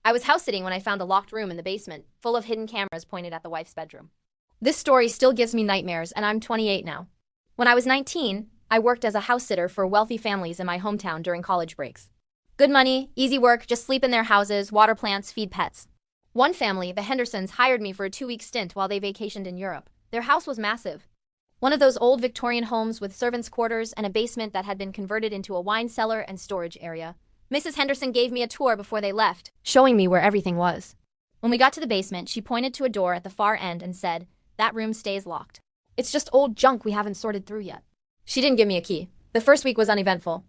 I was house sitting when I found a locked room in the basement, full of hidden cameras pointed at the wife's bedroom. This story still gives me nightmares, and I'm 28 now. When I was 19, I worked as a house sitter for wealthy families in my hometown during college breaks. Good money, easy work, just sleep in their houses, water plants, feed pets. One family, the Hendersons, hired me for a 2-week stint while they vacationed in Europe. Their house was massive. One of those old Victorian homes with servants' quarters and a basement that had been converted into a wine cellar and storage area. Mrs. Henderson gave me a tour before they left, showing me where everything was. When we got to the basement, she pointed to a door at the far end and said, "That room stays locked. It's just old junk we haven't sorted through yet." She didn't give me a key. The first week was uneventful.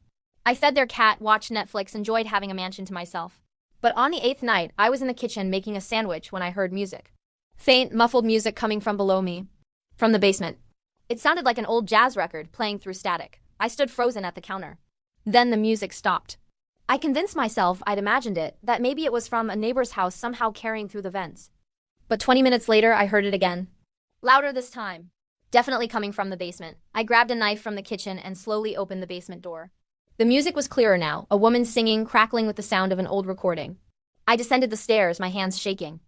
I fed their cat, watched Netflix, enjoyed having a mansion to myself. But on the 8th night, I was in the kitchen making a sandwich when I heard music. Faint, muffled music coming from below me. From the basement. It sounded like an old jazz record playing through static. I stood frozen at the counter. Then the music stopped. I convinced myself I'd imagined it, that maybe it was from a neighbor's house somehow carrying through the vents. But 20 minutes later, I heard it again. Louder this time. Definitely coming from the basement. I grabbed a knife from the kitchen and slowly opened the basement door. The music was clearer now, a woman singing, crackling with the sound of an old recording. I descended the stairs, my hands shaking.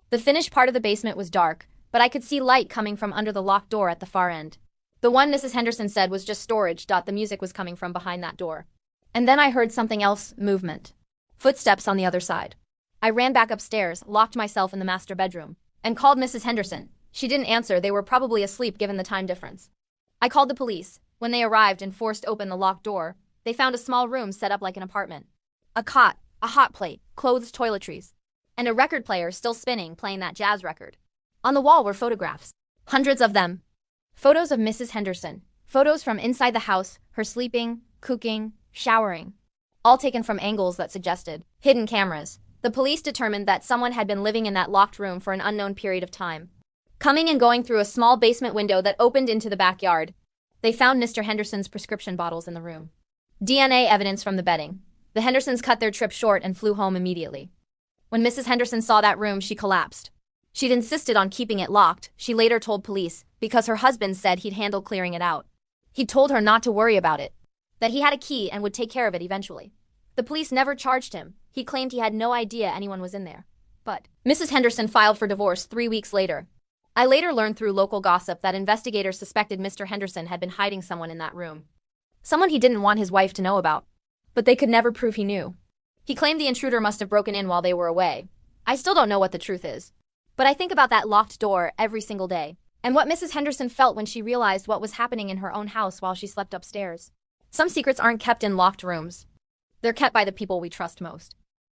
The finished part of the basement was dark, but I could see light coming from under the locked door at the far end. The one Mrs. Henderson said was just storage. The music was coming from behind that door. And then I heard something else, movement. Footsteps on the other side. I ran back upstairs, locked myself in the master bedroom, and called Mrs. Henderson. She didn't answer, they were probably asleep given the time difference. I called the police. When they arrived and forced open the locked door, they found a small room set up like an apartment. A cot, a hot plate, clothes, toiletries, and a record player still spinning, playing that jazz record. On the wall were photographs. Hundreds of them. Photos of Mrs. Henderson. Photos from inside the house, her sleeping, cooking, showering. All taken from angles that suggested hidden cameras. The police determined that someone had been living in that locked room for an unknown period of time. Coming and going through a small basement window that opened into the backyard, they found Mr. Henderson's prescription bottles in the room. DNA evidence from the bedding. The Hendersons cut their trip short and flew home immediately. When Mrs. Henderson saw that room, she collapsed. She'd insisted on keeping it locked, she later told police, because her husband said he'd handle clearing it out. He'd told her not to worry about it, that he had a key and would take care of it eventually. The police never charged him. He claimed he had no idea anyone was in there. But Mrs. Henderson filed for divorce 3 weeks later. I later learned through local gossip that investigators suspected Mr. Henderson had been hiding someone in that room. Someone he didn't want his wife to know about. But they could never prove he knew. He claimed the intruder must have broken in while they were away. I still don't know what the truth is. But I think about that locked door every single day, and what Mrs. Henderson felt when she realized what was happening in her own house while she slept upstairs. Some secrets aren't kept in locked rooms. They're kept by the people we trust most.